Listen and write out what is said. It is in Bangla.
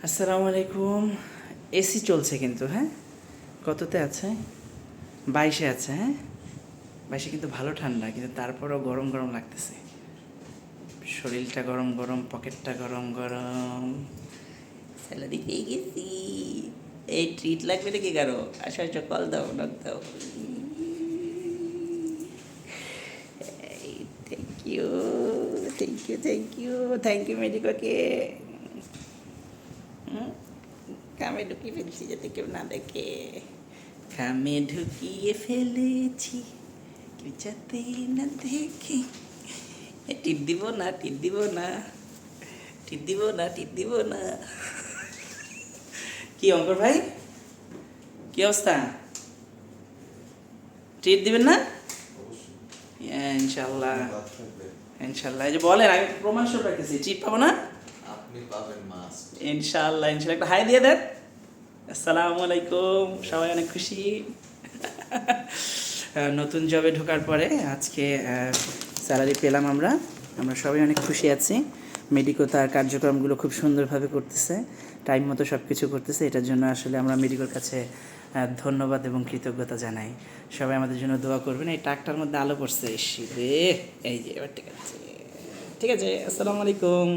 আসসালামু আলাইকুম। এসি চলছে কিন্তু, হ্যাঁ? কততে আছে? 22-এ আছে, হ্যাঁ? 22-এ কিন্তু ভালো ঠান্ডা, কিন্তু তারপরেও গরম গরম লাগতেছে। শরীরটা গরম গরম, পকেটটা গরম গরম। স্যালারি পেয়ে গেছি। এই ট্রিট লাগবে নাকি কারো? আসো আসো, কল দাও, নক দাও। Thank you, thank you, thank you, thank you মেডিকোকে। কামে ঢুকিয়ে ফেলছি যাতে কেউ না দেখে। কামে ঢুকিয়ে ফেলেছি কেউ যাতে না দেখে। টিপ দিব না, টিপ দিব না, টিপ দিব না, টিপ দিব না। কি অঙ্কর ভাই, কি অবস্থা? ট্রিট দিবেন না? ইনশাল্লাহ, ইনশাল্লাহ। এই যে বলেন, আমি প্রমাণ সব রাখতেছি, ট্রিট পাবো না? আপনি পাবেন মাস্ট। ইনশাল্লাহ, ইনশাল্লাহ। একটা হাই দিয়ে দেন। আসসালামু আলাইকুম, সবাই অনেক খুশি। নতুন জবে ঢোকার পরে আজকে স্যালারি পেলাম আমরা। আমরা সবাই অনেক খুশি আছি। মেডিকো তার কার্যক্রমগুলো খুব সুন্দরভাবে করতেছে, টাইম মতো সব কিছু করতেছে। এটার জন্য আসলে আমরা মেডিকোর কাছে ধন্যবাদ এবং কৃতজ্ঞতা জানাই। সবাই আমাদের জন্য দোয়া করবেন। এই টাকটার মধ্যে আলো পড়ছে, রে। এই যে এবার ঠিক আছে, ঠিক আছে। আসসালামু আলাইকুম।